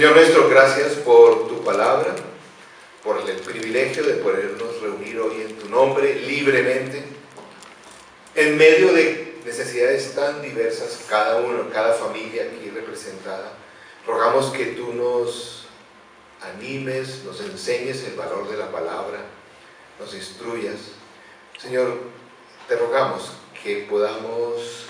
Señor nuestro, gracias por tu palabra, por el privilegio de podernos reunir hoy en tu nombre libremente, en medio de necesidades tan diversas, cada familia aquí representada. Rogamos que tú nos animes, nos enseñes el valor de la palabra, nos instruyas. Señor, te rogamos que podamos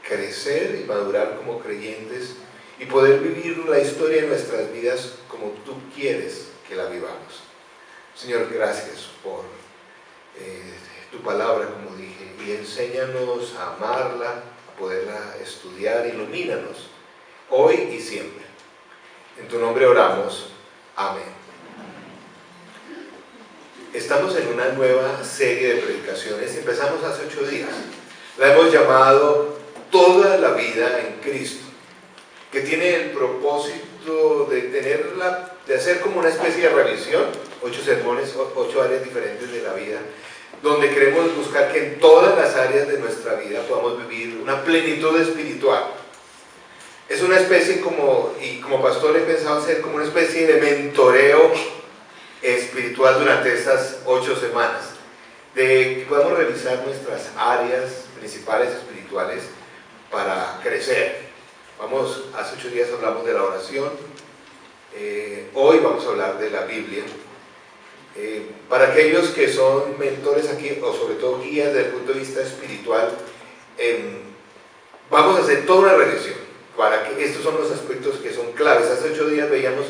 crecer y madurar como creyentes y poder vivir la historia de nuestras vidas como tú quieres que la vivamos. Señor, gracias por tu palabra, como dije, y enséñanos a amarla, a poderla estudiar, ilumínanos hoy y siempre. En tu nombre oramos. Amén. Estamos en una nueva serie de predicaciones. Empezamos hace 8 días. La hemos llamado Toda la vida en Cristo, que tiene el propósito de hacer como una especie de revisión, 8 sermones, 8 áreas diferentes de la vida, donde queremos buscar que en todas las áreas de nuestra vida podamos vivir una plenitud espiritual. Es una especie como pastor he pensado hacer como una especie de mentoreo espiritual durante estas 8 semanas, de que podamos revisar nuestras áreas principales espirituales para crecer. Hace 8 días hablamos de la oración, hoy vamos a hablar de la Biblia. Para aquellos que son mentores aquí, o sobre todo guías desde el punto de vista espiritual, vamos a hacer toda una revisión, para que estos son los aspectos que son claves. Hace 8 días veíamos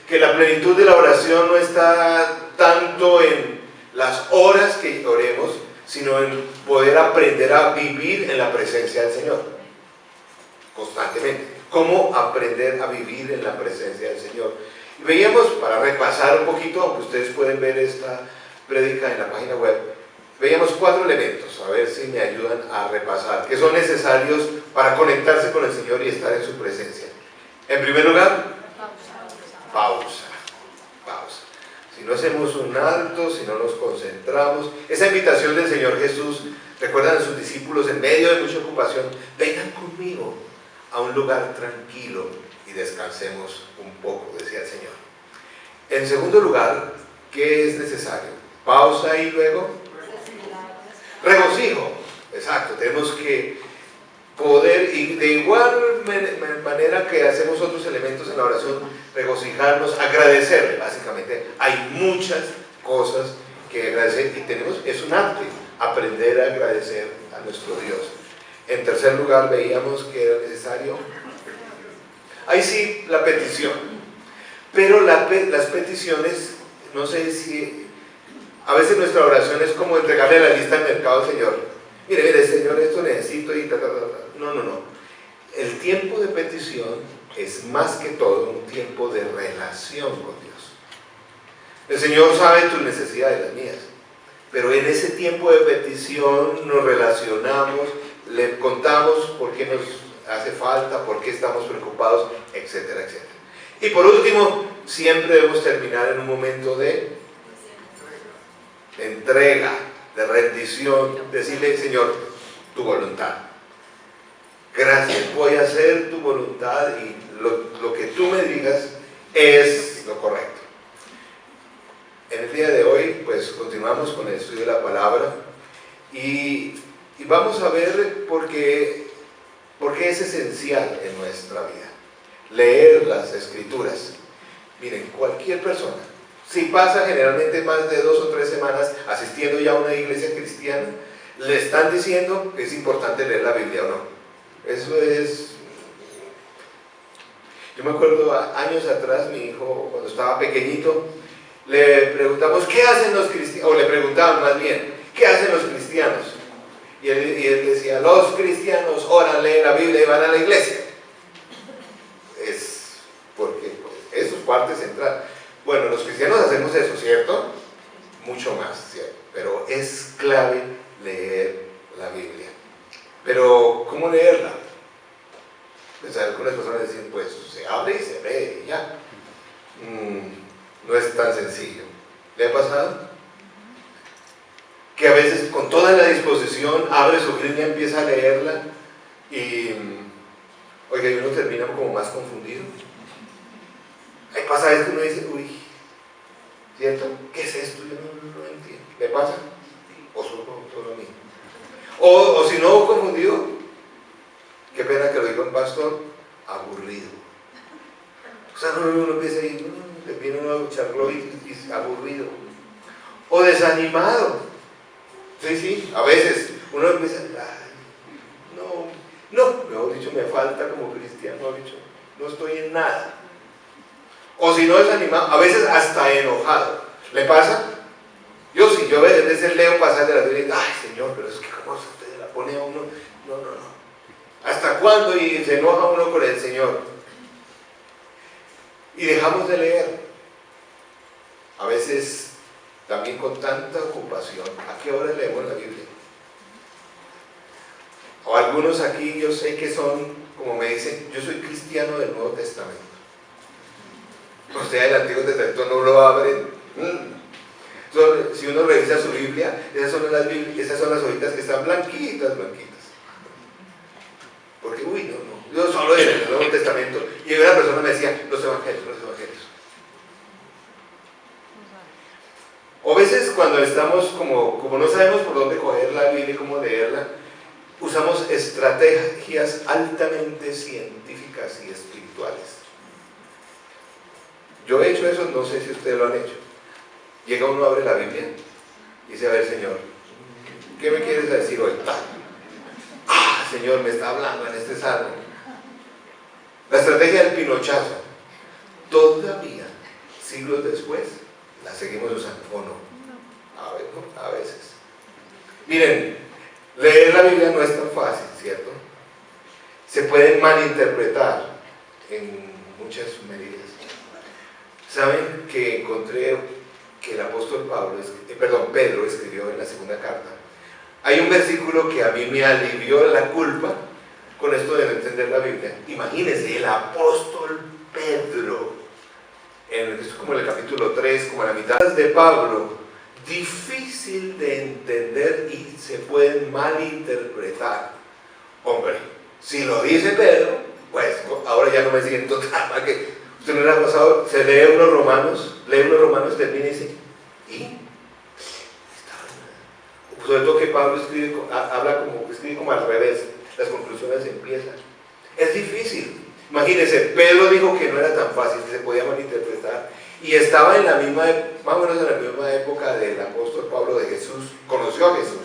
que la plenitud de la oración no está tanto en las horas que oremos, sino en poder aprender a vivir en la presencia del Señor constantemente. ¿Cómo aprender a vivir en la presencia del Señor? Y veíamos, para repasar un poquito, aunque ustedes pueden ver esta prédica en la página web, veíamos 4 elementos, a ver si me ayudan a repasar, que son necesarios para conectarse con el Señor y estar en su presencia. En primer lugar, pausa. Si no hacemos un alto, si no nos concentramos, esa invitación del Señor Jesús, recuerdan a sus discípulos en medio de mucha ocupación, vengan conmigo a un lugar tranquilo y descansemos un poco, decía el Señor. En segundo lugar, ¿qué es necesario? Pausa y luego regocijo. Exacto, tenemos que poder, y de igual manera que hacemos otros elementos en la oración, regocijarnos, agradecerle. Básicamente hay muchas cosas que agradecer y es un arte aprender a agradecer a nuestro Dios. En tercer lugar, veíamos que era necesario, ahí sí, la petición. Pero las peticiones, no sé si, a veces nuestra oración es como entregarle la lista del mercado al Señor. Mire, Señor, esto necesito y No. El tiempo de petición es más que todo un tiempo de relación con Dios. El Señor sabe tus necesidades, las mías. Pero en ese tiempo de petición nos relacionamos, le contamos por qué nos hace falta, por qué estamos preocupados, etcétera, etcétera. Y por último, siempre debemos terminar en un momento de entrega, de rendición, decirle, Señor, tu voluntad. Gracias, voy a hacer tu voluntad y lo que tú me digas es lo correcto. En el día de hoy, pues continuamos con el estudio de la palabra y vamos a ver por qué es esencial en nuestra vida leer las Escrituras. Miren, cualquier persona, si pasa generalmente más de 2 o 3 semanas asistiendo ya a una iglesia cristiana, le están diciendo que es importante leer la Biblia o no. Eso es... Yo me acuerdo años atrás, mi hijo, cuando estaba pequeñito, le preguntamos, ¿qué hacen los cristianos? O le preguntaban más bien, ¿qué hacen los cristianos? Y él decía, los cristianos oran, leen la Biblia y van a la iglesia. Es porque pues, eso es parte central. Bueno, los cristianos hacemos eso, ¿cierto? Mucho más, ¿cierto? Pero es clave leer la Biblia. Pero, ¿cómo leerla? Pues algunas personas dicen, pues se abre y se lee y ya. No es tan sencillo. ¿Le ha pasado? Que a veces con toda la disposición abre su Biblia, empieza a leerla y, oiga, y uno termina como más confundido. pasa veces que uno dice, uy, ¿cierto? ¿Qué es esto? Yo no entiendo. ¿Le pasa? ¿O solo a mí? O si no, confundido, qué pena que lo diga un pastor, aburrido. O sea, uno empieza ahí, le viene uno a charlo y aburrido. O desanimado. Sí, a veces uno empieza, mejor dicho, me falta como cristiano, mejor dicho, no estoy en nada. O si no desanimado, a veces hasta enojado. ¿Le pasa? Yo a veces leo pasajes de la Biblia y digo, ay Señor, pero es que cómo se la pone a uno, no. ¿Hasta cuándo? Y se enoja uno con el Señor. Y dejamos de leer. A veces también con tanta ocupación. ¿A qué hora leemos la Biblia? O algunos aquí yo sé que son, como me dicen, yo soy cristiano del Nuevo Testamento. O sea, el Antiguo Testamento no lo abren. Si uno revisa su Biblia, esas son las hojitas que están blanquitas. Porque, yo solo en el Nuevo Testamento. Y una persona me decía, los evangelios. O a veces cuando estamos como no sabemos por dónde coger la Biblia y cómo leerla, usamos estrategias altamente científicas y espirituales. Yo he hecho eso, no sé si ustedes lo han hecho. Llega uno, abre la Biblia y dice, a ver, Señor, ¿qué me quieres decir hoy? Señor, me está hablando en este salmo. La estrategia del pinochazo, todavía, siglos después, la seguimos usando, ¿o no? A veces. Miren, leer la Biblia no es tan fácil, ¿cierto? Se puede malinterpretar en muchas medidas. ¿Saben que encontré que el apóstol Pedro escribió en la segunda carta? Hay un versículo que a mí me alivió la culpa con esto de no entender la Biblia. Imagínense, el apóstol Pedro, es como en el capítulo 3, como a la mitad de Pablo, difícil de entender y se pueden malinterpretar. Hombre, si lo dice Pedro, pues ahora ya no me siento tan mal que usted no le ha pasado, se lee unos romanos, termina y dice, sobre todo que Pablo escribe como al revés, las conclusiones empiezan. Es difícil. Imagínense, Pedro dijo que no era tan fácil, que se podía malinterpretar, y estaba en la misma, más o menos en la misma época del apóstol Pablo de Jesús, conoció a Jesús.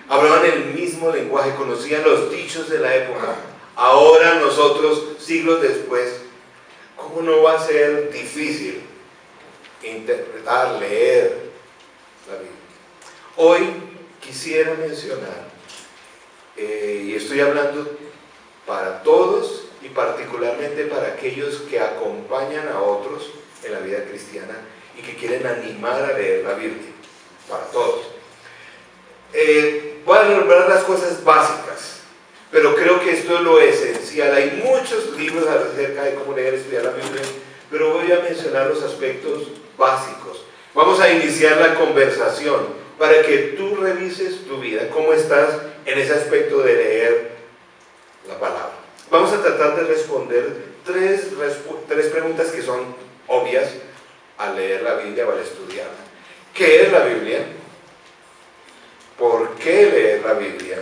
Hablaban el mismo lenguaje, conocían los dichos de la época. Ahora nosotros, siglos después, ¿cómo no va a ser difícil interpretar, leer la Biblia? Hoy quisiera mencionar, y estoy hablando para todos y particularmente para aquellos que acompañan a otros en la vida cristiana y que quieren animar a leer la Biblia, para todos. Voy a nombrar las cosas básicas, pero creo que esto es lo esencial. Hay muchos libros acerca de cómo leer y estudiar la Biblia, pero voy a mencionar los aspectos básicos. Vamos a iniciar la conversación para que tú revises tu vida, cómo estás en ese aspecto de leer la palabra. Vamos a tratar de responder tres preguntas que son obvias al leer la Biblia o al estudiarla. ¿Qué es la Biblia? ¿Por qué leer la Biblia?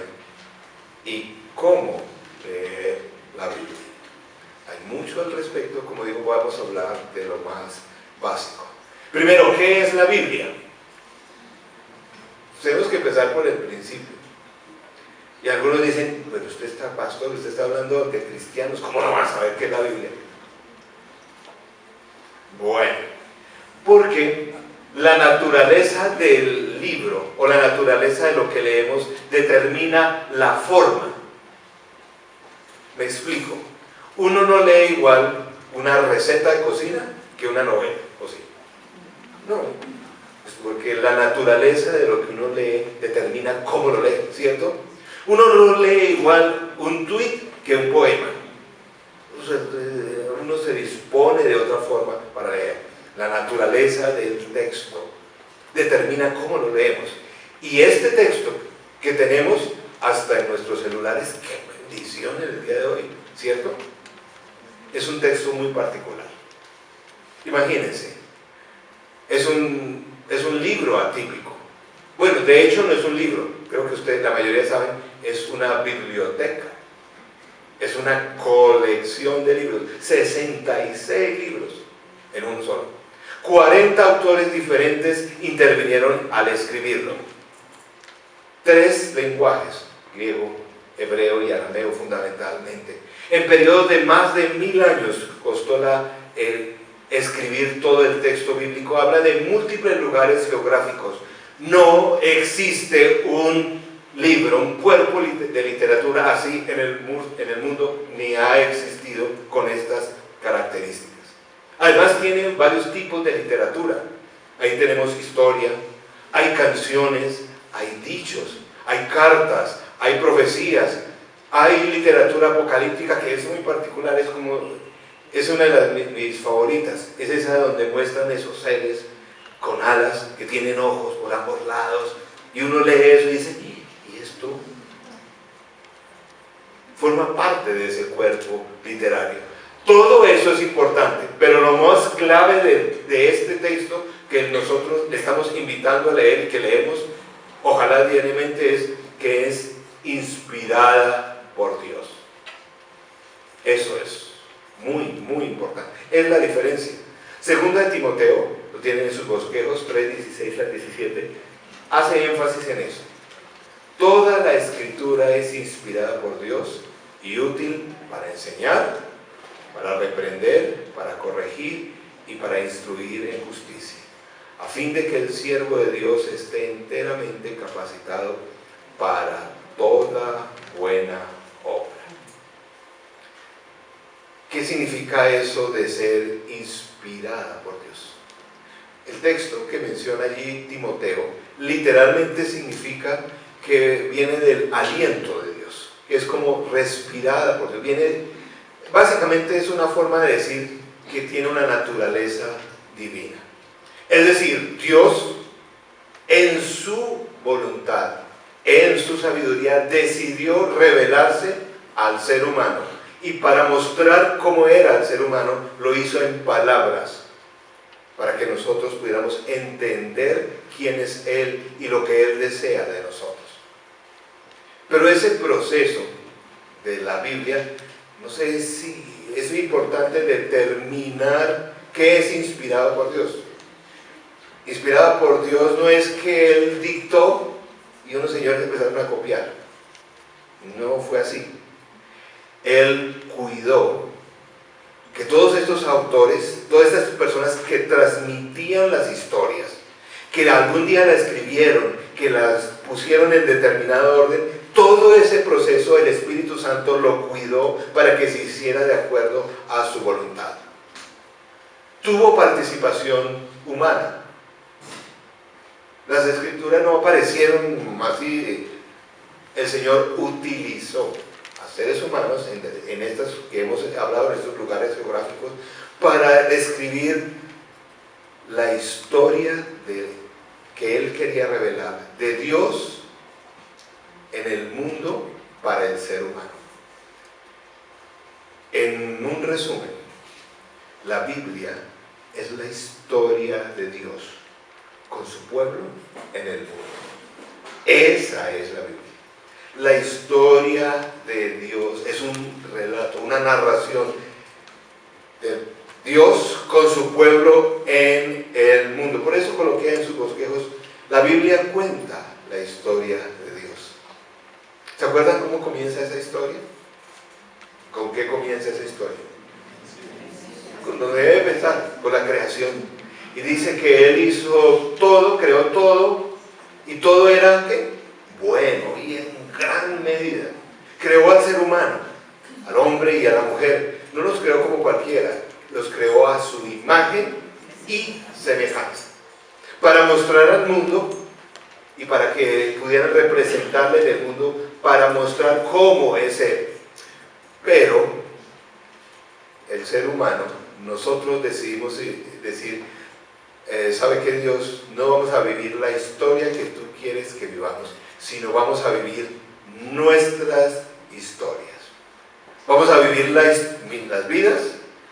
¿Y cómo leer la Biblia? Hay mucho al respecto, como digo, vamos a hablar de lo más básico. Primero, ¿qué es la Biblia? Tenemos que empezar por el principio. Y algunos dicen, pero usted está pastor, usted está hablando de cristianos, ¿cómo no van a saber qué es la Biblia? Bueno, porque la naturaleza del libro o la naturaleza de lo que leemos determina la forma. Me explico. Uno no lee igual una receta de cocina que una novela, ¿o sí? No, es porque la naturaleza de lo que uno lee determina cómo lo lee, ¿cierto? Uno no lee igual un tuit que un poema. Uno se dispone de otra forma para leer. La naturaleza del texto determina cómo lo leemos. Y este texto que tenemos hasta en nuestros celulares, qué bendición en el día de hoy, ¿cierto? Es un texto muy particular. Imagínense, es un libro atípico. Bueno, de hecho no es un libro, creo que ustedes, la mayoría saben, es una biblioteca. Es una colección de libros, 66 libros en un solo. 40 autores diferentes intervinieron al escribirlo. 3 lenguajes, griego, hebreo y arameo fundamentalmente. En periodos de más de 1000 años costó escribir todo el texto bíblico. Habla de múltiples lugares geográficos. No existe un libro, un cuerpo de literatura así en el mundo, ni ha existido con estas características. Además tiene varios tipos de literatura. Ahí tenemos historia, hay canciones, hay dichos, hay cartas, hay profecías, hay literatura apocalíptica que es muy particular, es una de mis favoritas. Es esa donde muestran esos seres con alas que tienen ojos por ambos lados, y uno lee eso y dice, ¿y esto? Forma parte de ese cuerpo literario. Todo eso es importante, pero lo más clave de este texto que nosotros le estamos invitando a leer y que leemos, ojalá diariamente, es que es inspirada por Dios. Eso es muy, muy importante. Es la diferencia. Segunda de Timoteo, lo tienen en sus bosquejos, 3:16 al 17, hace énfasis en eso. Toda la escritura es inspirada por Dios y útil para enseñar, para reprender, para corregir y para instruir en justicia, a fin de que el siervo de Dios esté enteramente capacitado para toda buena obra. ¿Qué significa eso de ser inspirada por Dios? El texto que menciona allí Timoteo literalmente significa que viene del aliento de Dios, que es como respirada por Dios. Básicamente es una forma de decir que tiene una naturaleza divina. Es decir, Dios en su voluntad, en su sabiduría, decidió revelarse al ser humano, y para mostrar cómo era el ser humano lo hizo en palabras, para que nosotros pudiéramos entender quién es Él y lo que Él desea de nosotros. Pero ese proceso de la Biblia, no sé si es importante determinar qué es inspirado por Dios. Inspirado por Dios no es que Él dictó y unos señores empezaron a copiar. No fue así. Él cuidó que todos estos autores, todas estas personas que transmitían las historias, que algún día las escribieron, que las pusieron en determinado orden, todo ese proceso el Espíritu Santo lo cuidó para que se hiciera de acuerdo a su voluntad. Tuvo participación humana. Las escrituras no aparecieron así. El Señor utilizó a seres humanos en estas que hemos hablado, en estos lugares geográficos, para describir la historia que Él quería revelar de Dios en el mundo para el ser humano. En un resumen, la Biblia es la historia de Dios con su pueblo en el mundo. Esa es la Biblia. La historia de Dios es un relato, una narración de Dios con su pueblo en el mundo. Por eso coloqué en sus bosquejos, la Biblia cuenta la historia de Dios. ¿Se acuerdan cómo comienza esa historia? ¿Con qué comienza esa historia? Con donde debe empezar, con la creación. Y dice que Él hizo todo, creó todo, y todo era ¿qué? Bueno, y en gran medida. Creó al ser humano, al hombre y a la mujer. No los creó como cualquiera, los creó a su imagen y semejanza, para mostrar al mundo y para que pudieran representarle en el mundo, para mostrar cómo es Él. Pero el ser humano, nosotros decidimos decir, ¿sabe qué, Dios? No vamos a vivir la historia que tú quieres que vivamos, sino vamos a vivir nuestras historias. Vamos a vivir las vidas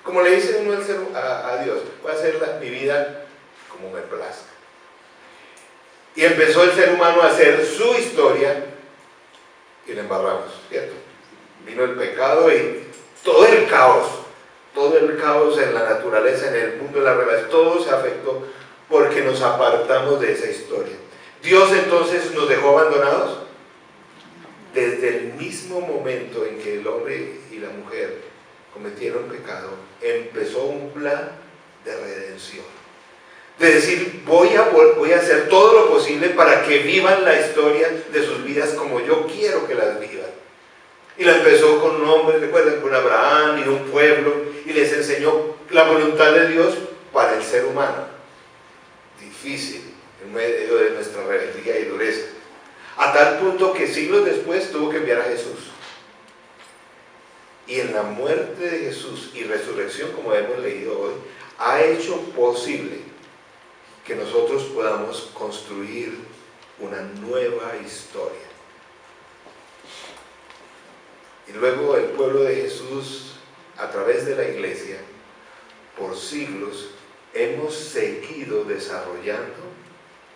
Como le dice uno a Dios, voy a hacer mi vida como me plazca. Y empezó el ser humano a hacer su historia y la embarramos, ¿cierto? Vino el pecado y todo el caos en la naturaleza, en el mundo de la relación, todo se afectó porque nos apartamos de esa historia. ¿Dios entonces nos dejó abandonados? Desde el mismo momento en que el hombre y la mujer cometieron pecado, empezó un plan de redención. De decir, voy a hacer todo lo posible para que vivan la historia de sus vidas como yo quiero que las vivan. Y la empezó con un hombre, recuerden, con Abraham y un pueblo, y les enseñó la voluntad de Dios para el ser humano. Difícil, en medio de nuestra rebeldía y dureza. A tal punto que siglos después tuvo que enviar a Jesús. Y en la muerte de Jesús y resurrección, como hemos leído hoy, ha hecho posible que nosotros podamos construir una nueva historia. Y luego el pueblo de Jesús, a través de la iglesia, por siglos, hemos seguido desarrollando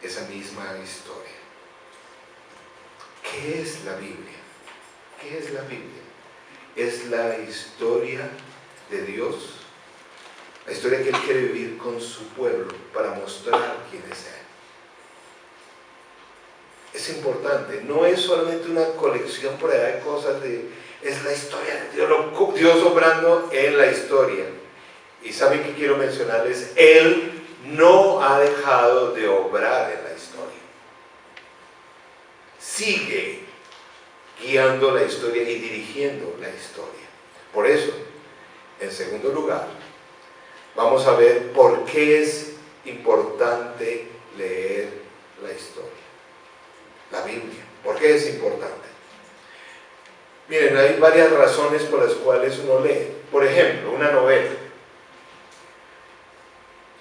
esa misma historia. ¿Qué es la Biblia? ¿Qué es la Biblia? Es la historia de Dios, la historia que Él quiere vivir con su pueblo para mostrar quién es Él. Es importante, no es solamente una colección por allá de cosas, es la historia de Dios, Dios obrando en la historia. Y saben que quiero mencionarles, Él no ha dejado de obrar en la historia. Sigue guiando la historia y dirigiendo la historia. Por eso, en segundo lugar, vamos a ver por qué es importante leer la historia, la Biblia. ¿Por qué es importante? Miren, hay varias razones por las cuales uno lee. Por ejemplo, una novela.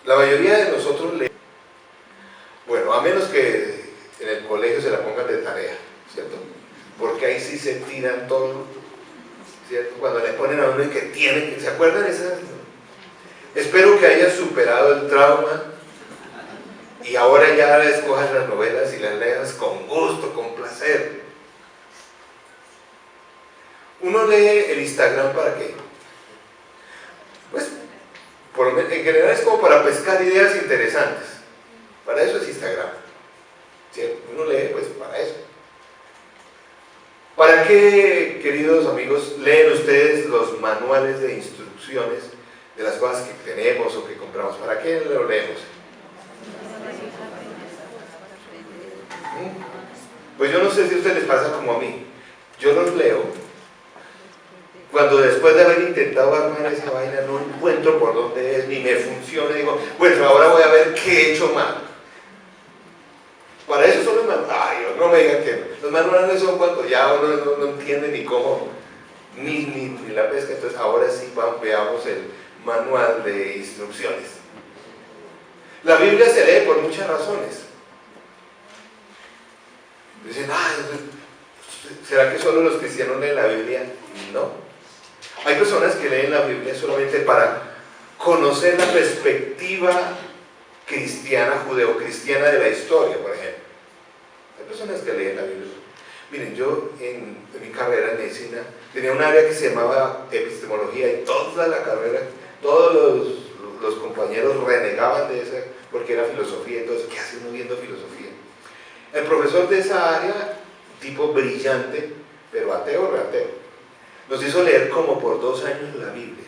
La mayoría de nosotros leemos, bueno, a menos que en el colegio se la pongan de tarea, ¿cierto? Porque ahí sí se tiran todo, ¿cierto? Cuando le ponen a uno que tiene que, ¿se acuerdan de esas? Espero que hayas superado el trauma y ahora ya escojas las novelas y las leas con gusto, con placer. Uno lee el Instagram ¿para qué? Pues, por lo menos, en general es como para pescar ideas interesantes. Para eso es Instagram. ¿Cierto? Uno lee pues para eso. ¿Para qué, queridos amigos, leen ustedes los manuales de instrucciones de las cosas que tenemos o que compramos? ¿Para qué lo leemos? Pues yo no sé si a ustedes les pasa como a mí. Yo los leo cuando después de haber intentado armar esa vaina no encuentro por dónde es, ni me funciona, digo, bueno, ahora voy a ver qué he hecho mal. Para eso son los manuales. Ay, no me digan que no. Los manuales son cuando ya uno no entiende ni cómo, ni la pesca. Entonces ahora sí veamos el manual de instrucciones. La Biblia se lee por muchas razones. Dicen, ¿será que solo los cristianos leen la Biblia? No. Hay personas que leen la Biblia solamente para conocer la perspectiva cristiana, judeocristiana de la historia, por ejemplo. Hay personas que leen la Biblia. Miren, yo en mi carrera en medicina tenía un área que se llamaba epistemología y toda la carrera, todos los compañeros renegaban de esa porque era filosofía y todo eso. ¿Qué hace uno viendo filosofía? El profesor de esa área, tipo brillante, pero ateo, reateo, nos hizo leer como por 2 años la Biblia.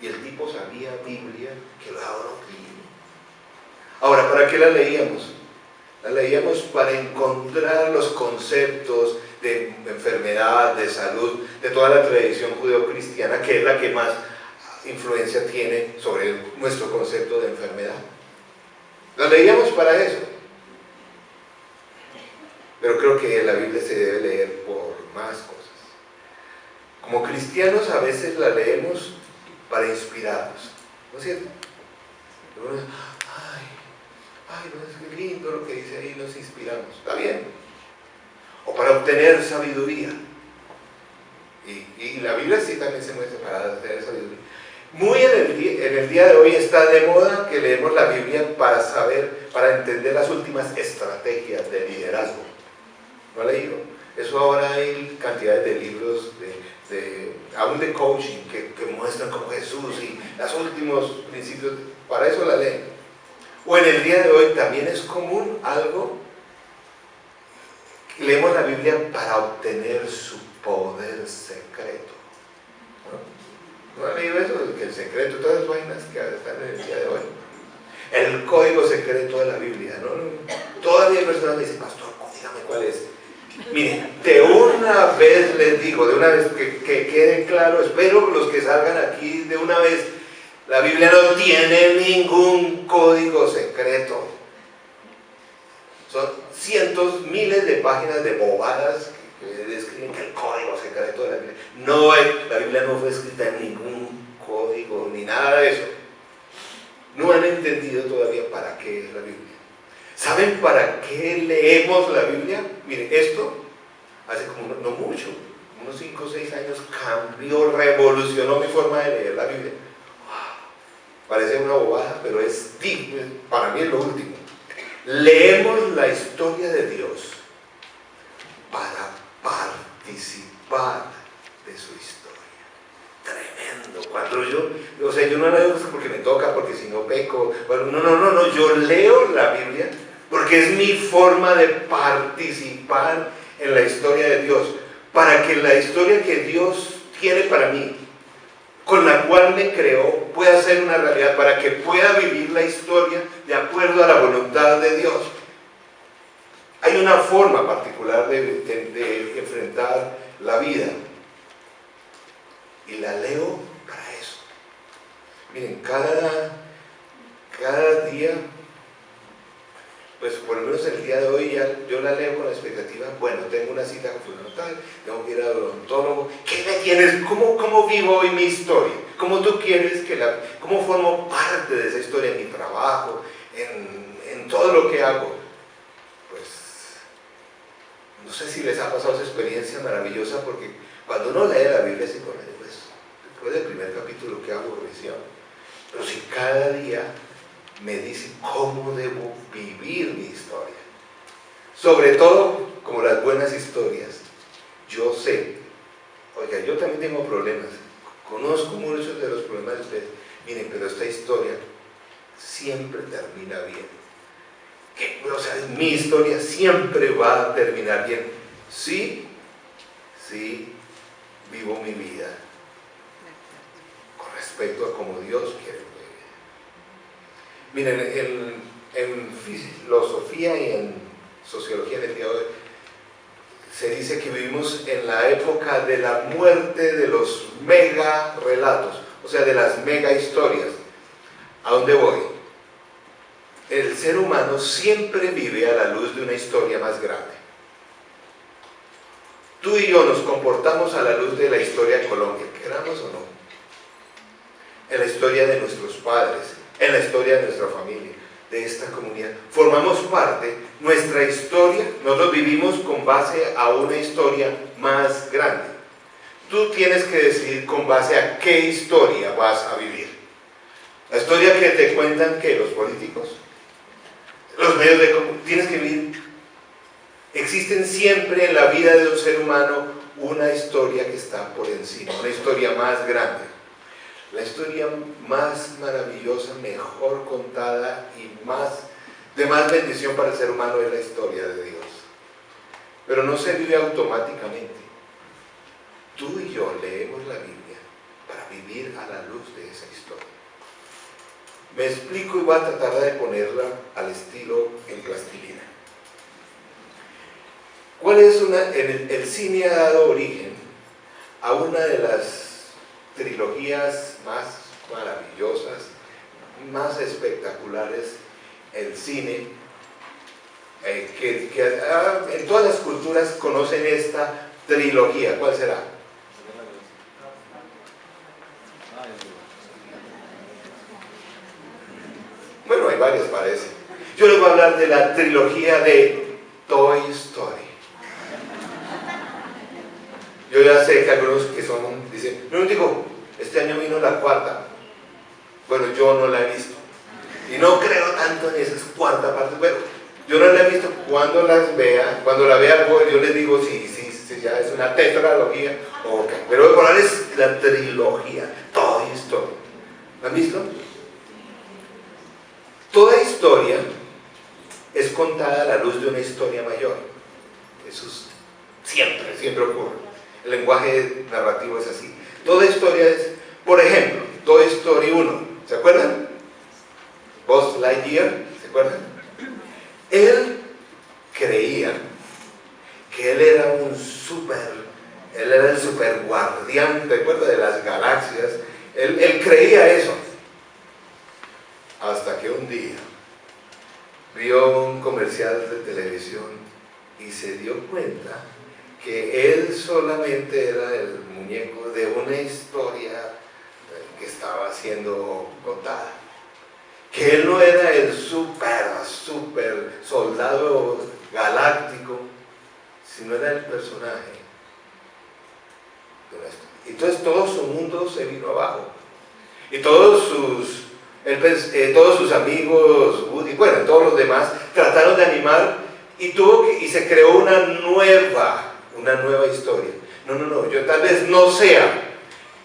Y el tipo sabía Biblia que lo daba doctrina. Ahora, ¿para qué la leíamos? La leíamos para encontrar los conceptos de enfermedad, de salud, de toda la tradición judeocristiana, que es la que más influencia tiene sobre nuestro concepto de enfermedad. La leíamos para eso. Pero creo que la Biblia se debe leer por más cosas. Como cristianos a veces la leemos para inspirarnos, ¿no es cierto? Ay, no es que lindo lo que dice ahí, nos inspiramos, está bien. O para obtener sabiduría. Y la Biblia sí también se muestra para obtener sabiduría. Muy en el día de hoy está de moda que leemos la Biblia para saber, para entender las últimas estrategias de liderazgo. ¿No ha leído? Eso ahora hay cantidades de libros, aún de coaching, que muestran como Jesús y los últimos principios. Para eso la leen. O en el día de hoy también es común algo, leemos la Biblia para obtener su poder secreto. ¿No han leído eso? Que el secreto, todas las vainas que están en el día de hoy. El código secreto de la Biblia, ¿no? Todavía hay personas que dicen, pastor, dígame cuál es. Miren, de una vez les digo, de una vez que quede claro, espero los que salgan aquí de una vez, la Biblia no tiene ningún código secreto. Son cientos, miles de páginas de bobadas que describen que el código secreto de la Biblia. No, la Biblia no fue escrita en ningún código ni nada de eso. No han entendido todavía para qué es la Biblia. ¿Saben para qué leemos la Biblia? Miren, esto hace como no mucho, unos 5 o 6 años, cambió, revolucionó mi forma de leer la Biblia. Parece una bobada, pero para mí es lo último. Leemos la historia de Dios para participar de su historia. Tremendo. Cuando yo no la leo porque me toca, porque si no peco. Bueno, no, yo leo la Biblia porque es mi forma de participar en la historia de Dios, para que la historia que Dios quiere para mí, con la cual me creó, pueda ser una realidad, para que pueda vivir la historia de acuerdo a la voluntad de Dios. Hay una forma particular de enfrentar la vida, y la leo para eso. Miren, cada día, pues por lo menos el día de hoy yo la leo con la expectativa, bueno, tengo una cita con fulano tal, tengo que ir al odontólogo. ¿Qué me tienes? ¿Cómo vivo hoy mi historia? ¿Cómo tú quieres cómo formo parte de esa historia en mi trabajo, en todo lo que hago? Pues, no sé si les ha pasado esa experiencia maravillosa, porque cuando uno lee la Biblia, pues, después del primer capítulo, qué aburrición. Pero si cada día me dice cómo debo vivir mi historia, sobre todo como las buenas historias, yo sé, oiga, yo también tengo problemas, conozco muchos de los problemas de ustedes, miren, pero esta historia siempre termina bien. O sea, mi historia siempre va a terminar bien. Sí, vivo mi vida con respecto a cómo Dios quiere que viva. Miren, en filosofía y en sociología en el día de hoy se dice que vivimos en la época de la muerte de los mega relatos, o sea, de las mega historias. ¿A dónde voy? El ser humano siempre vive a la luz de una historia más grande. Tú y yo nos comportamos a la luz de la historia de Colombia, queramos o no, en la historia de nuestros padres, en la historia de nuestra familia, de esta comunidad. Formamos parte, nuestra historia, nosotros vivimos con base a una historia más grande. Tú tienes que decidir con base a qué historia vas a vivir. La historia que te cuentan que los políticos, los medios de comunicación, tienes que vivir. Existen siempre en la vida de un ser humano una historia que está por encima, una historia más grande. La historia más maravillosa, mejor contada y de más bendición para el ser humano es la historia de Dios. Pero no se vive automáticamente. Tú y yo leemos la Biblia para vivir a la luz de esa historia. Me explico y voy a tratar de ponerla al estilo en plastilina. ¿Cuál es el cine ha dado origen a una de las trilogías más maravillosas, más espectaculares, el cine, que en todas las culturas conocen esta trilogía? ¿Cuál será? Bueno, hay varias, parece. Yo les voy a hablar de la trilogía de Toy Story. Yo ya sé que algunos que dicen, no digo, este año vino la cuarta. Bueno, yo no la he visto. Y no creo tanto en esa cuarta parte. Bueno, yo no la he visto. Cuando la vea, pues, yo les digo si ya es una tetralogía o qué. Pero por ahora es la trilogía, toda historia. ¿La han visto? Toda historia es contada a la luz de una historia mayor. Eso siempre ocurre. El lenguaje narrativo es así. Toda historia es, por ejemplo, Toy Story 1, ¿se acuerdan? Buzz Lightyear, ¿se acuerdan? Él creía que él era el super guardián, ¿te acuerdas? De las galaxias. Él creía eso. Hasta que un día vio un comercial de televisión y se dio cuenta que él solamente era el muñeco de una historia que estaba siendo contada. Que él no era el super soldado galáctico, sino era el personaje de una historia. Entonces todo su mundo se vino abajo. Y todos sus amigos, Woody, bueno, todos los demás, trataron de animar y se creó una nueva historia. No, yo tal vez no sea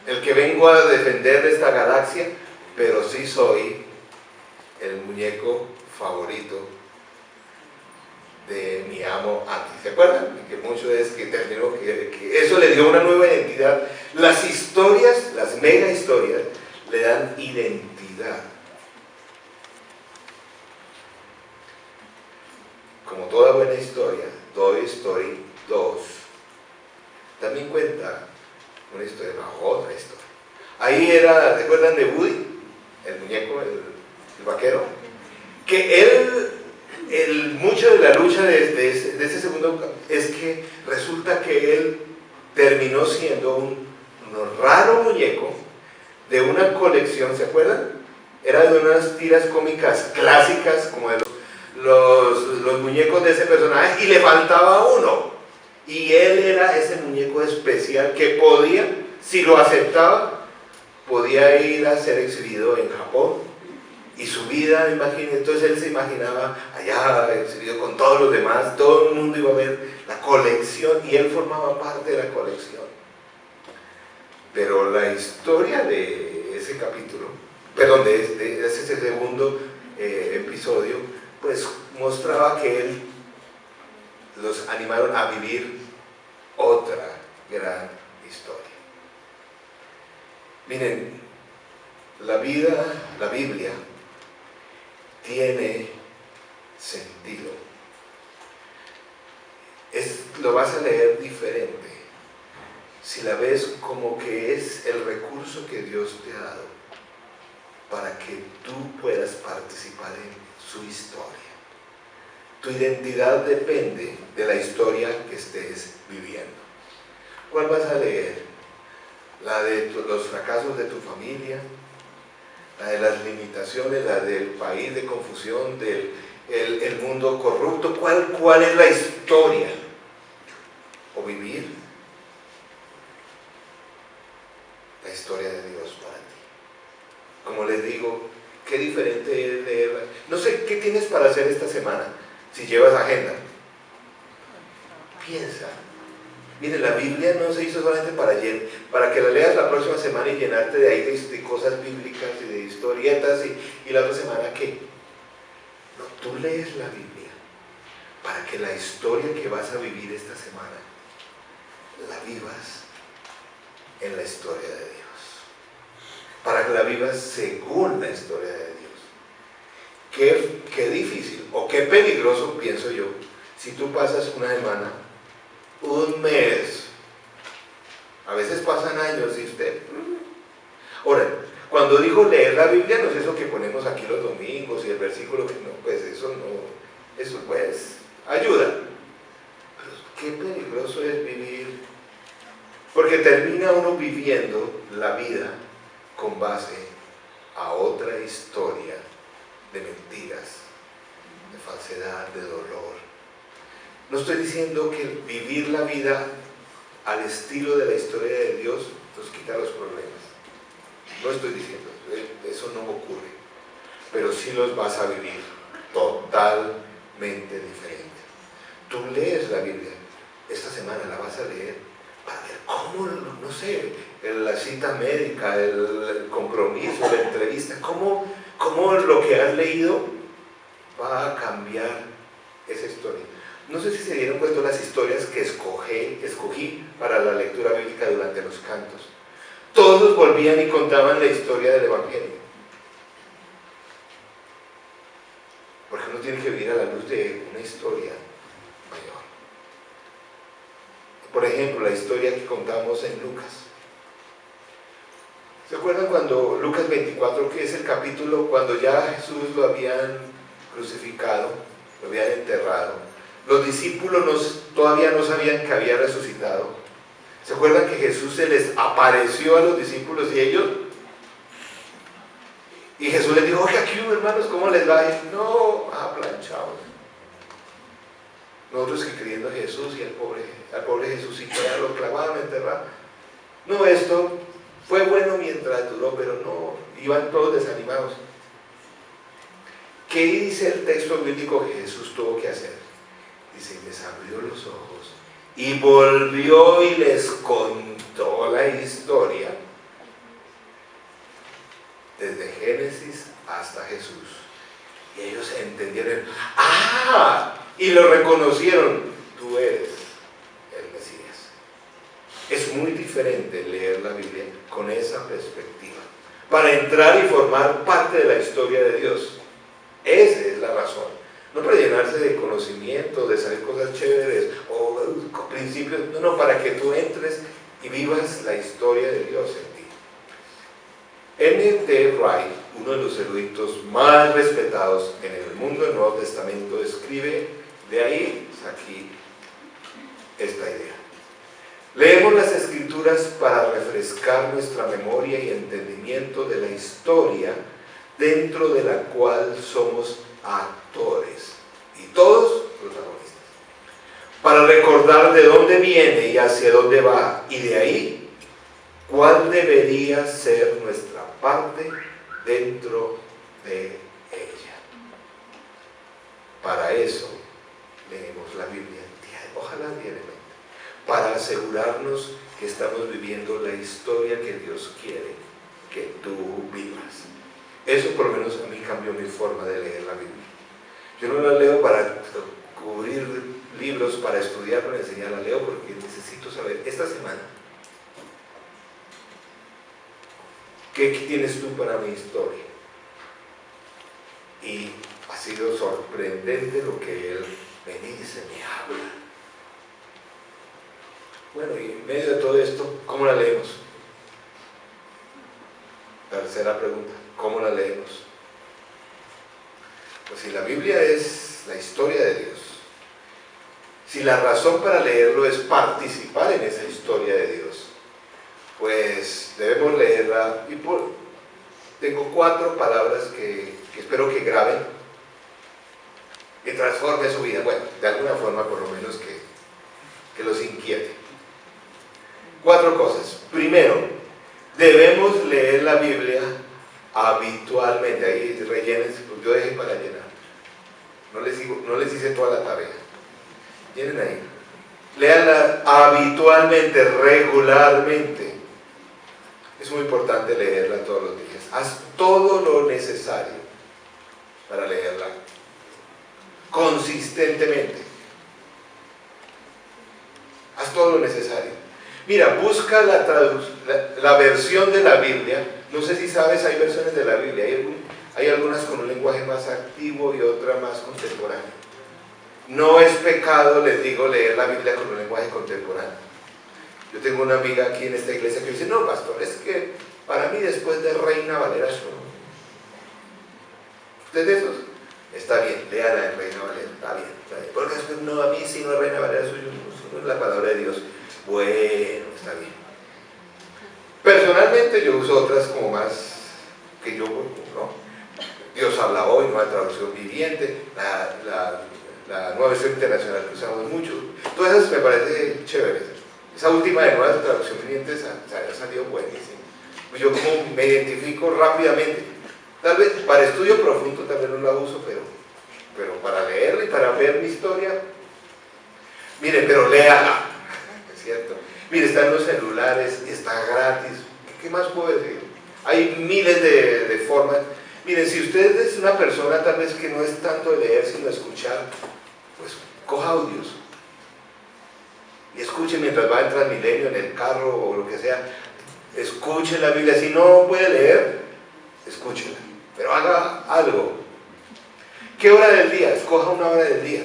el que vengo a defender esta galaxia, pero sí soy el muñeco favorito de mi amo Andy. ¿Se acuerdan? Que mucho es que terminó, que eso le dio una nueva identidad. Las historias, las mega historias, le dan identidad. Como toda buena historia, Toy Story 2 también cuenta una historia, otra historia. Ahí era, ¿se acuerdan de Woody? El muñeco, el vaquero. Que mucho de la lucha de ese segundo es que resulta que él terminó siendo un raro muñeco de una colección, ¿se acuerdan? Era de unas tiras cómicas clásicas, como de los muñecos de ese personaje, y le faltaba uno. Y él era ese muñeco especial que podía, si lo aceptaba, podía ir a ser exhibido en Japón. Y su vida, entonces él se imaginaba allá exhibido con todos los demás, todo el mundo iba a ver la colección y él formaba parte de la colección. Pero la historia de ese capítulo, perdón, de ese segundo episodio, pues mostraba que los animaron a vivir otra gran historia. Miren, la Biblia, tiene sentido. Lo vas a leer diferente si la ves como que es el recurso que Dios te ha dado para que tú puedas participar en su historia. Tu identidad depende de la historia que estés viviendo. ¿Cuál vas a leer? ¿La de los fracasos de tu familia? ¿La de las limitaciones? ¿La del país de confusión? ¿El mundo corrupto? ¿Cuál es la historia? ¿O vivir la historia de Dios para ti? Como les digo, qué diferente es leerla. No sé, ¿qué tienes para hacer esta semana? Si llevas agenda, piensa. Mire, la Biblia no se hizo solamente para que la leas la próxima semana y llenarte de ahí de cosas bíblicas y de historietas y la otra semana ¿qué? No, tú lees la Biblia para que la historia que vas a vivir esta semana la vivas en la historia de Dios. Para que la vivas según la historia de Dios. Qué difícil o qué peligroso, pienso yo, si tú pasas una semana, un mes, a veces pasan años y usted... Ahora, cuando digo leer la Biblia no es eso que ponemos aquí los domingos y el versículo que no, pues eso pues ayuda. Pero qué peligroso es vivir, porque termina uno viviendo la vida con base a otra historia de mentiras, de falsedad, de dolor. No estoy diciendo que vivir la vida al estilo de la historia de Dios nos quita los problemas. No estoy diciendo eso. eso no ocurre, pero sí los vas a vivir totalmente diferente. Tú lees la Biblia, esta semana la vas a leer para ver cómo, no sé, la cita médica, el compromiso, la entrevista, cómo lo que has leído va a cambiar esa historia. No sé si se dieron cuenta las historias que escogí para la lectura bíblica durante los cantos. Todos volvían y contaban la historia del Evangelio. Porque uno tiene que vivir a la luz de una historia mayor. Por ejemplo, la historia que contamos en Lucas. ¿Se acuerdan cuando Lucas 24, que es el capítulo cuando ya Jesús lo habían crucificado, lo habían enterrado? Los discípulos todavía no sabían que había resucitado. ¿Se acuerdan que Jesús se les apareció a los discípulos y ellos? Y Jesús les dijo, oye, aquí hermanos, ¿cómo les va? Y no, planchados. Nosotros que creyendo a Jesús y al pobre Jesús ya lo clavaban, enterraban. No, esto fue bueno mientras duró, pero no, iban todos desanimados. ¿Qué dice el texto bíblico que Jesús tuvo que hacer? Dice, les abrió los ojos y volvió y les contó la historia desde Génesis hasta Jesús. Y ellos entendieron, y lo reconocieron, tú eres el Mesías. Es muy diferente leer la Biblia con esa perspectiva, para entrar y formar parte de la historia de Dios. Esa es la razón. No para llenarse de conocimiento, de saber cosas chéveres o principios, no, para que tú entres y vivas la historia de Dios en ti. N.T. Wright, uno de los eruditos más respetados en el mundo del Nuevo Testamento, escribe de ahí aquí esta idea. Leemos las Escrituras para refrescar nuestra memoria y entendimiento de la historia dentro de la cual somos actores y todos protagonistas, para recordar de dónde viene y hacia dónde va, y de ahí cuál debería ser nuestra parte dentro de ella. Para eso leemos la Biblia, ojalá diariamente, para asegurarnos que estamos viviendo la historia que Dios quiere que tú vivas. Eso por lo menos a mí cambió mi forma de leer la Biblia. Yo no la leo para cubrir libros, para estudiar, para enseñar, la leo porque necesito saber, esta semana, ¿qué tienes tú para mi historia? Y ha sido sorprendente lo que Él me dice, me habla. Bueno, y en medio de todo esto, ¿cómo la leemos? Tercera pregunta. ¿Cómo la leemos? Pues si la Biblia es la historia de Dios, si la razón para leerlo es participar en esa historia de Dios, pues debemos leerla. Y tengo 4 palabras que espero que graben, que transforme su vida, bueno, de alguna forma por lo menos que los inquiete. 4 cosas. Primero, debemos leer la Biblia habitualmente. Ahí rellenen, yo dejé para llenar. No les hice toda la tarea. Llenen ahí. Léanla habitualmente, regularmente. Es muy importante leerla todos los días. Haz todo lo necesario para leerla consistentemente. Haz todo lo necesario. Mira, busca la versión de la Biblia. No sé si sabes, hay versiones de la Biblia. Hay algunas con un lenguaje más antiguo y otra más contemporáneo. No es pecado, les digo, leer la Biblia con un lenguaje contemporáneo. Yo tengo una amiga aquí en esta iglesia que dice, no, pastor, es que para mí después de Reina Valera, ¿usted de esos? Está bien, léala en Reina Valera, está bien. Porque después, no, a mí si no es Reina Valera, eso no es la palabra de Dios. Bueno, está bien. Personalmente yo uso otras como más que yo, ¿no? Dios habla hoy, nueva traducción viviente, la nueva versión internacional que usamos mucho. Todas esas me parece chéveres. Esa última de nueva traducción viviente ha salido buenísima. Pues yo como me identifico rápidamente. Tal vez para estudio profundo tal vez no la uso, pero para leerla y para ver mi historia, mire, pero léala, es cierto. Mire, está en los celulares, está gratis. ¿Qué más puedo decir? Hay miles de formas. Miren, si usted es una persona tal vez que no es tanto de leer sino de escuchar, pues coja audios y escuche mientras va en Transmilenio, en el carro o lo que sea. Escuche la Biblia. Si no puede leer, escúchela, pero haga algo. ¿Qué hora del día? Escoja una hora del día.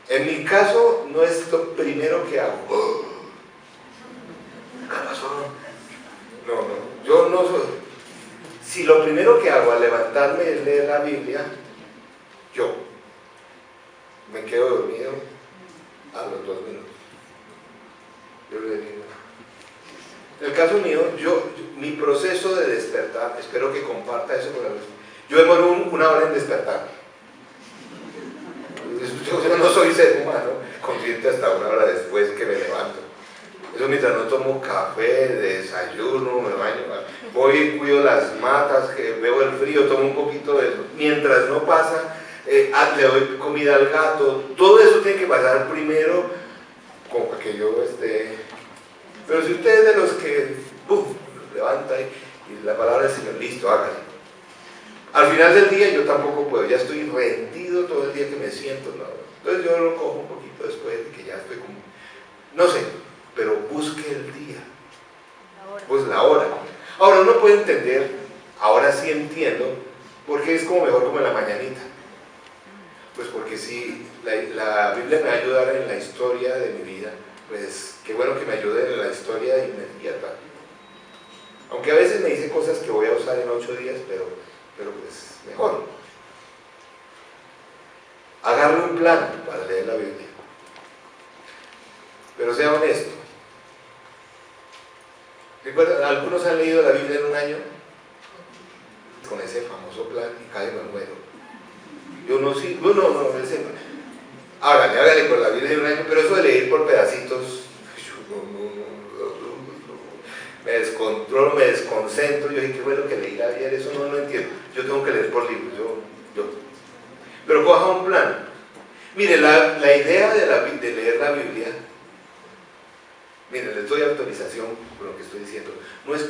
En mi caso no es lo primero que hago. ¿Qué pasó? No, yo no soy. Si lo primero que hago al levantarme es leer la Biblia, yo me quedo dormido a los 2 minutos. Yo le digo. En el caso mío, mi proceso de despertar, espero que comparta eso con la luz. Yo demoro una hora en despertar. Yo no soy ser humano consciente hasta una hora después que me levanto. Eso mientras no tomo café, desayuno, me baño, voy y cuido las matas, que veo el frío, tomo un poquito de eso. Mientras no pasa, le doy comida al gato. Todo eso tiene que pasar primero, como para que yo esté. Pero si usted es de los que levanta y la palabra del Señor, listo, hágale. Al final del día yo tampoco puedo, ya estoy rendido todo el día que me siento, ¿no? Entonces yo lo cojo un poquito después de que ya estoy como, no sé, pero busque el día, pues la hora. Ahora uno puede entender, ahora sí entiendo, porque es como mejor como en la mañanita. Pues porque si la Biblia me va a ayudar en la historia de mi vida, pues qué bueno que me ayude en la historia inmediata. Aunque a veces me dice cosas que voy a usar en 8 días, pero pues mejor. Agarre un plan para leer la Biblia. Pero sea honesto. ¿Recuerdan? Algunos han leído la Biblia en un año con ese famoso plan y casi me muero. Yo no, sí, no, ese no. Hágale con la Biblia en un año, pero eso de leer por pedacitos, me descontrolo, me desconcentro. Yo dije, qué bueno que leí ayer, eso no lo entiendo. Yo tengo que leer por libros, pero coja un plan. Mire, la idea de leer la Biblia, mire, les doy autorización por lo que estoy diciendo, no es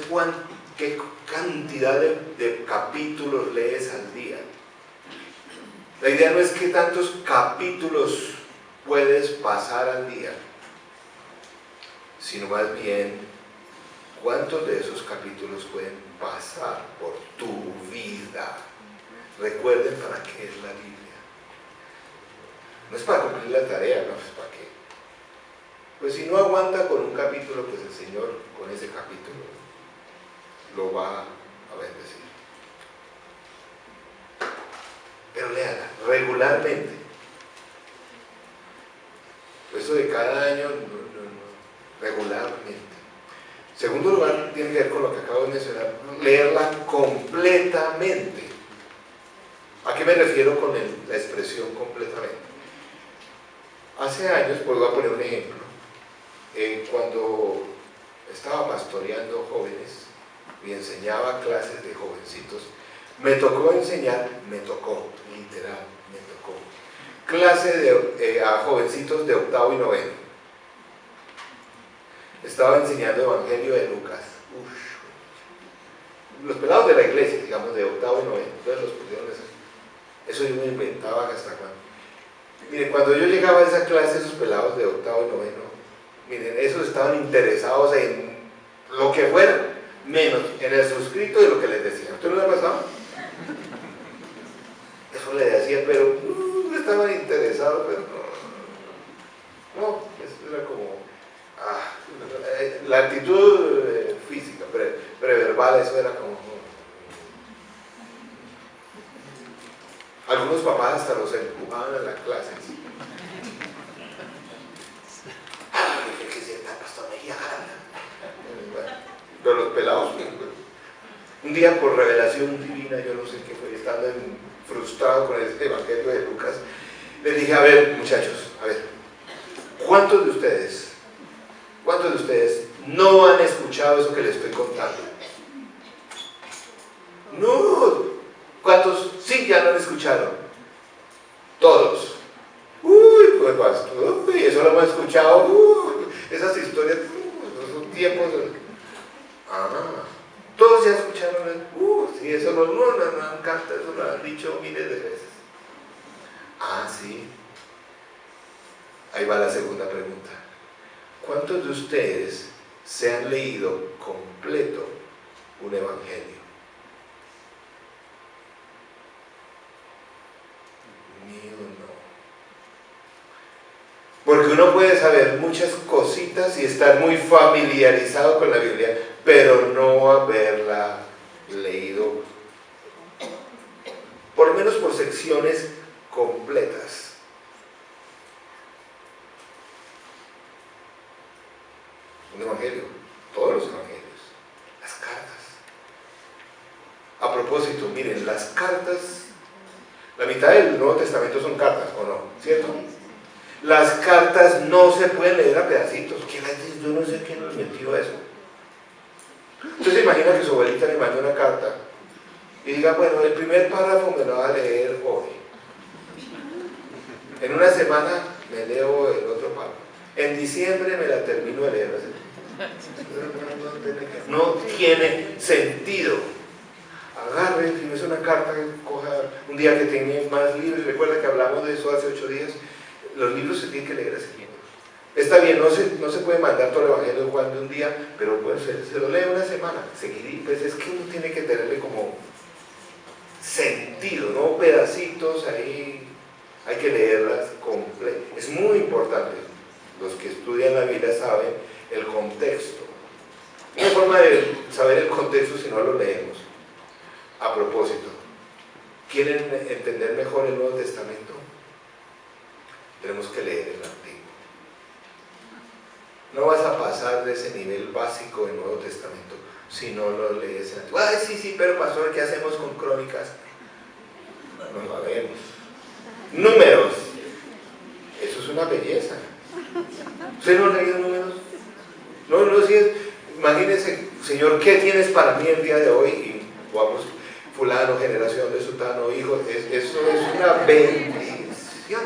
qué cantidad de capítulos lees al día. La idea no es qué tantos capítulos puedes pasar al día, sino más bien cuántos de esos capítulos pueden pasar por tu vida. Recuerden para qué es la Biblia. No es para cumplir la tarea, no es para qué. Pues si no aguanta con un capítulo, pues el Señor con ese capítulo lo va a bendecir. Pero léala regularmente. Eso de cada año, regularmente. Segundo lugar, tiene que ver con lo que acabo de mencionar, leerla completamente. ¿A qué me refiero con la expresión completamente? Hace años, pues voy a poner un ejemplo, cuando estaba pastoreando jóvenes y enseñaba clases de jovencitos, me tocó enseñar, literal, clase a jovencitos de 8º y 9º. Estaba enseñando Evangelio de Lucas. Los pelados de la iglesia, digamos, de 8º y 9º, entonces los pusieron eso yo me inventaba hasta cuando. Miren, cuando yo llegaba a esa clase, esos pelados de 8º y 9º, miren, esos estaban interesados en lo que fuera, menos en el suscrito de lo que les decía. ¿Usted no le ha pasado? Eso le decía, pero no estaban interesados, pero no, eso era como la actitud física, preverbal, eso era como. Algunos papás hasta los empujaban a la clase. ¿Qué es esta pastor Mejía? Pero los pelados, un día por revelación divina, yo no sé qué fue, estando frustrado con este Evangelio de Lucas, les dije, a ver muchachos, a ver, ¿cuántos de ustedes ¿Cuántos de ustedes no han escuchado eso que les estoy contando? No. ¿Cuántos sí ya lo han escuchado? Todos. Uy, pues uy, eso lo hemos escuchado. Esas historias, esos tiempos. Todos ya escucharon. Sí, eso no encanta, eso lo han dicho miles de veces. Sí. Ahí va la segunda pregunta. ¿Cuántos de ustedes se han leído completo un evangelio? Ni uno. Porque uno puede saber muchas cositas y estar muy familiarizado con la Biblia, pero no haberla leído, por lo menos por secciones completas. Un evangelio, todos los evangelios, las cartas. A propósito, miren, las cartas, la mitad del Nuevo Testamento son cartas, ¿o no? ¿Cierto? Las cartas no se pueden leer a pedacitos. Yo no sé quién nos metió eso. Entonces se imagina que su abuelita le manda una carta y diga, bueno, el primer párrafo me lo va a leer hoy. En una semana me leo el otro párrafo. En diciembre me la termino de leer. No tiene sentido. Agarre, si es una carta, coja un día que tenga más libros. Recuerda que hablamos de eso hace 8 días. Los libros se tienen que leer así. Está bien, no se puede mandar todo el Evangelio de Juan de un día, pero pues, se lo lee una semana. Pues es que uno tiene que tenerle como sentido, no pedacitos ahí. Hay que leerlas completas. Es muy importante. Los que estudian la Biblia saben el contexto. No hay forma de saber el contexto si no lo leemos. A propósito, ¿quieren entender mejor el Nuevo Testamento? Tenemos que leer el Antiguo. No vas a pasar de ese nivel básico del Nuevo Testamento si no lo lees el Antiguo. Sí, pero pastor, ¿qué hacemos con Crónicas? No lo vemos. Números. Eso es una belleza. ¿Usted no ha leído Números? No, sí. Imagínense, Señor, ¿qué tienes para mí el día de hoy? Y vamos, fulano, generación de sutano, hijo. Eso es una bendición.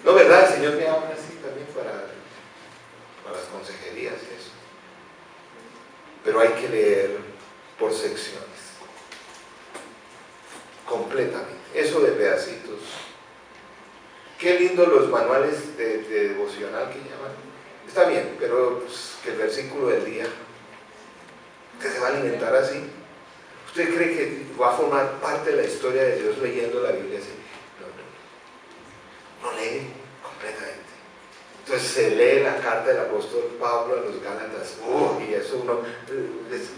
No, ¿verdad? El Señor me habla así también para las consejerías y eso. Pero hay que leer por secciones. Completamente. Eso de pedacitos. Qué lindo los manuales de devocional que llaman. Está bien, pero pues, que el versículo del día, que se va a alimentar así. ¿Usted cree que va a formar parte de la historia de Dios leyendo la Biblia así? No lee completamente. Entonces se lee la carta del apóstol Pablo a los Gálatas, y eso uno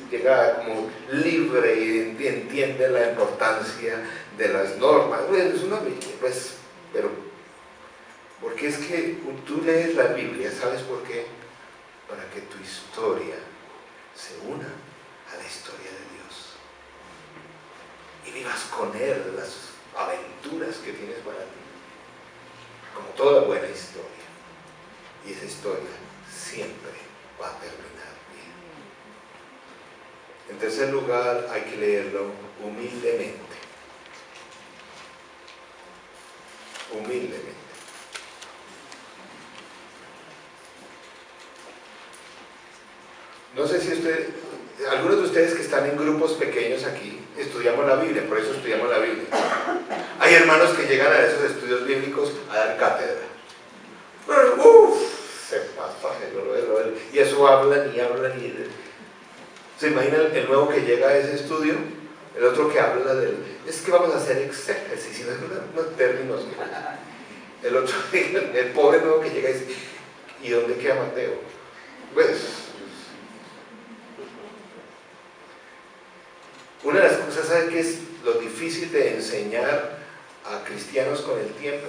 llega como libre y entiende la importancia de las normas. Bueno, es una Biblia, pues, pero porque es que tú lees la Biblia, ¿sabes por qué? Para que tu historia se una a la historia de Dios y vivas con Él las aventuras que tienes para ti, como toda buena historia. Y esa historia siempre va a terminar bien. En tercer lugar, hay que leerlo humildemente. Humildemente. No sé si algunos de ustedes que están en grupos pequeños aquí, estudiamos la Biblia, por eso estudiamos la Biblia. Hay hermanos que llegan a esos estudios bíblicos a dar cátedra. Se pasa, y eso hablan y ¿se imagina el nuevo que llega a ese estudio? El otro que habla es que vamos a hacer exégesis, unos términos. El otro, el pobre nuevo que llega y dice, ¿y dónde queda Mateo? Pues, una de las cosas, ¿sabe qué es lo difícil de enseñar a cristianos con el tiempo?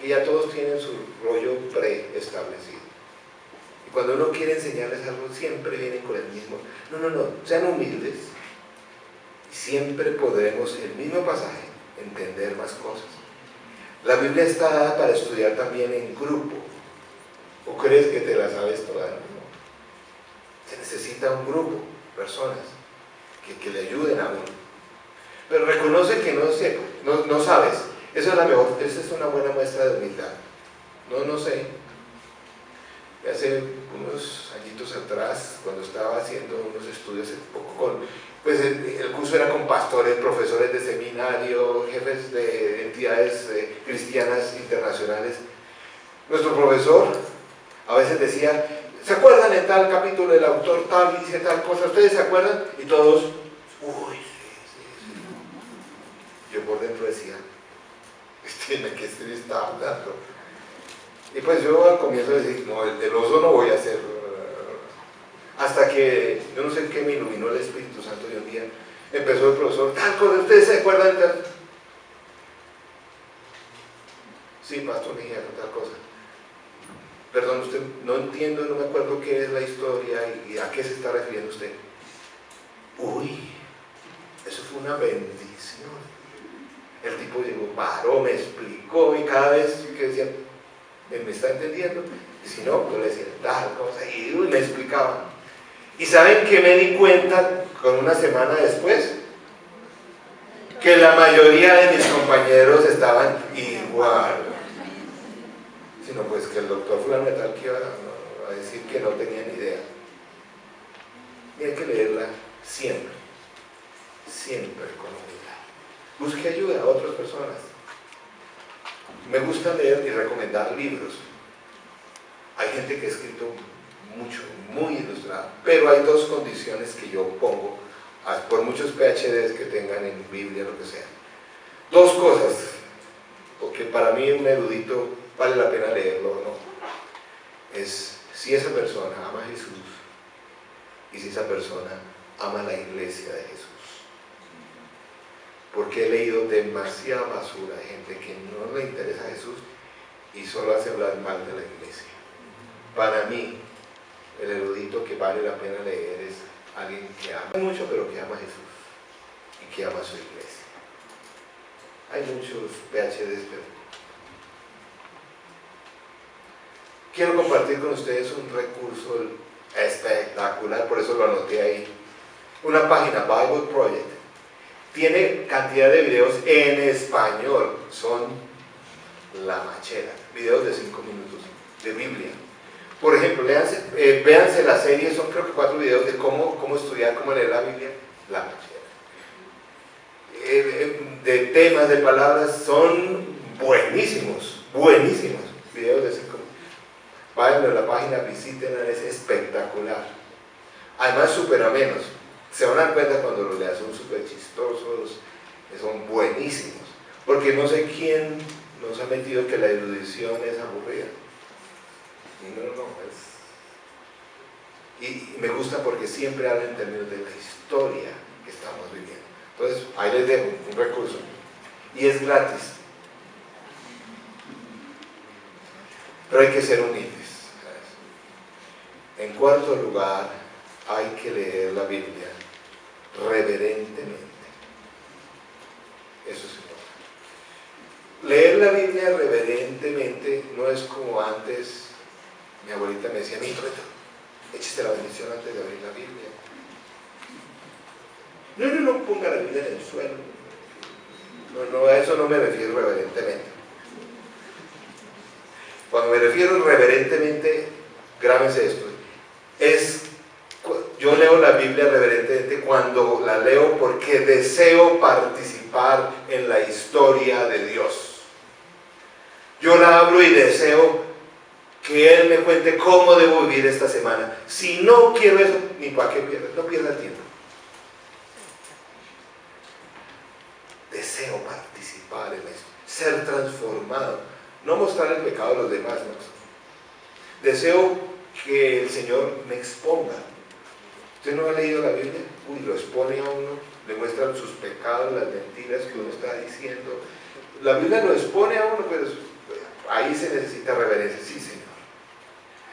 Que ya todos tienen su rollo preestablecido. Y cuando uno quiere enseñarles algo, siempre vienen con el mismo. No, sean humildes. Y siempre podremos, el mismo pasaje, entender más cosas. La Biblia está dada para estudiar también en grupo. ¿O crees que te la sabes toda? No. Se necesita un grupo, personas, que le ayuden a uno. Pero reconoce que no sabes. Esa es una buena muestra de humildad. No sé. Hace unos añitos atrás, cuando estaba haciendo unos estudios pues el curso era con pastores, profesores de seminario, jefes de entidades cristianas internacionales. Nuestro profesor a veces decía: ¿se acuerdan en tal capítulo el autor tal dice tal cosa? ¿Ustedes se acuerdan? Y todos, uy, sí. Yo por dentro decía: ¿de qué se está hablando? Y pues yo al comienzo decía: no, el oso no voy a hacer. Hasta que, yo no sé qué, me iluminó el Espíritu Santo y un día empezó el profesor: tal cosa, ¿ustedes se acuerdan de tal? Sí, pastor, me dijeron tal cosa. Perdón, usted, no entiendo, no me acuerdo qué es la historia y a qué se está refiriendo usted. Uy, eso fue una bendición. El tipo llegó, paró, me explicó, y cada vez que decía: ¿me está entendiendo? Y si no, yo le decía tal cosa, y me explicaba. ¿Y saben qué me di cuenta con una semana después? Que la mayoría de mis compañeros estaban igual. Sino pues que el doctor fulano de tal que iba a decir que no tenía ni idea. Y hay que leerla siempre con humildad. Busque ayuda a otras personas. Me gusta leer y recomendar libros. Hay gente que ha escrito mucho, muy ilustrado, pero hay dos condiciones que yo pongo, por muchos PhDs que tengan en Biblia, lo que sea. Dos cosas, porque para mí un erudito vale la pena leerlo o no. Es si esa persona ama a Jesús y si esa persona ama la iglesia de Jesús. Porque he leído demasiada basura de gente que no le interesa a Jesús y solo hace hablar mal de la iglesia. Para mí, el erudito que vale la pena leer es alguien que ama mucho, pero que ama a Jesús y que ama a su iglesia. Hay muchos PhDs, pero quiero compartir con ustedes un recurso espectacular, por eso lo anoté ahí. Una página, Bible Project. Tiene cantidad de videos en español, son la machera, videos de 5 minutos de Biblia. Por ejemplo, véanse la serie, son creo que 4 videos de cómo estudiar, cómo leer la Biblia, la machera. De temas, de palabras, son buenísimos, videos de 5 minutos. Vayan a la página, visítenla, es espectacular. Además, súper amenos. Se van a dar cuenta cuando los lean, son súper chistosos, son buenísimos. Porque no sé quién nos ha metido que la erudición es aburrida. No, y me gusta porque siempre habla en términos de la historia que estamos viviendo. Entonces, ahí les dejo un recurso. Y es gratis. Pero hay que ser humildes, ¿sabes? En cuarto lugar, hay que leer la Biblia reverentemente. Eso es importante. Leer la Biblia reverentemente no es como antes. Mi abuelita me decía: hijo, échese la bendición antes de abrir la Biblia. No ponga la Biblia en el suelo. No, a eso no me refiero reverentemente. Cuando me refiero reverentemente, grábense esto. Yo leo la Biblia reverentemente cuando la leo porque deseo participar en la historia de Dios. Yo la abro y deseo que Él me cuente cómo debo vivir esta semana. Si no quiero eso, ni para qué pierda, no pierda el tiempo. Deseo participar en eso, ser transformado, no mostrar el pecado de los demás, no. Deseo que el Señor me exponga. ¿Usted no ha leído la Biblia? Lo expone a uno, le muestra sus pecados, las mentiras que uno está diciendo. La Biblia lo expone a uno, pero ahí se necesita reverencia. Sí, Señor,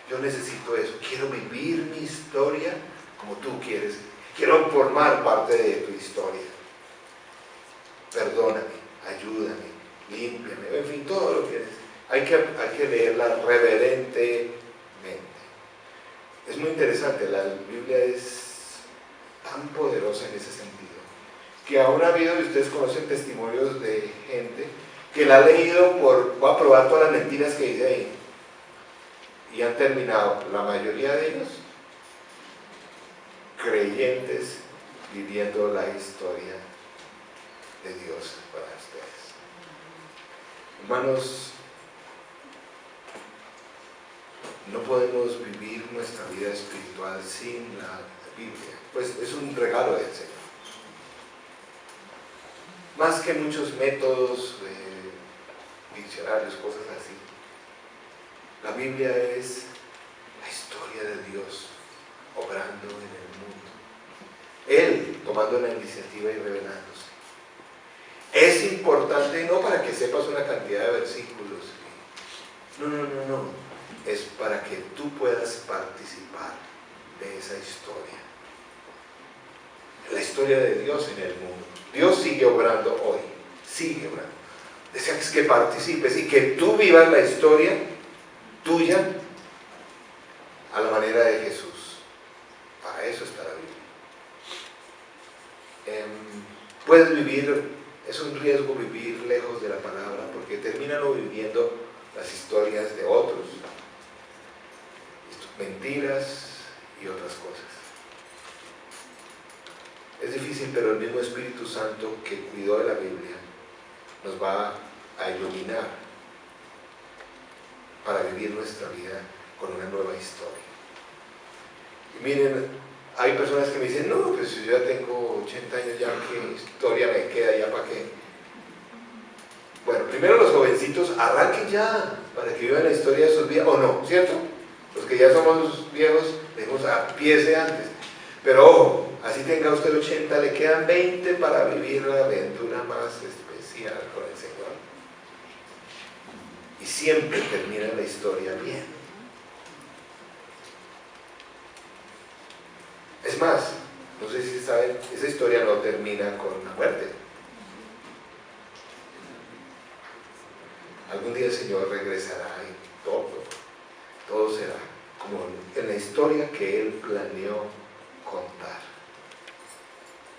yo necesito eso, quiero vivir mi historia como tú quieres, quiero formar parte de tu historia. Perdóname, ayúdame, límpiame, en fin, todo lo que es. Hay que leerla reverentemente. Es muy interesante, la Biblia es tan poderosa en ese sentido, que aún ha habido, y ustedes conocen testimonios de gente que la ha leído voy a probar todas las mentiras que dice ahí, y han terminado, la mayoría de ellos, creyentes, viviendo la historia de Dios para ustedes. Hermanos, no podemos vivir nuestra vida espiritual sin la Biblia, pues es un regalo del Señor. Más que muchos métodos, diccionarios, cosas así. La Biblia es la historia de Dios obrando en el mundo. Él tomando la iniciativa y revelándose. Es importante no para que sepas una cantidad de versículos. No. Es para que tú puedas participar de esa historia. La historia de Dios en el mundo. Dios sigue obrando hoy. Sigue obrando. Deseas que participes y que tú vivas la historia tuya a la manera de Jesús. Para eso está la Biblia. Puedes vivir, es un riesgo vivir lejos de la palabra, porque terminan viviendo las historias de otros, mentiras y otras cosas. Es difícil, pero el mismo Espíritu Santo que cuidó de la Biblia nos va a iluminar para vivir nuestra vida con una nueva historia. Y miren, hay personas que me dicen, no, pues si yo ya tengo 80 años, ya qué historia me queda, ya para qué. Bueno, primero los jovencitos, arranquen ya, para que vivan la historia de sus vidas, o no, ¿cierto? Los que ya somos viejos, dejemos empiece antes. Pero ojo, así tenga usted 80, le quedan 20 para vivir la aventura más especial con el Señor. Y siempre termina la historia bien. Es más, no sé si saben, esa historia no termina con la muerte. Algún día el Señor regresará y todo será como en la historia que Él planeó contar.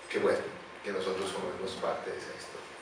Qué bueno que nosotros formemos parte de esa historia.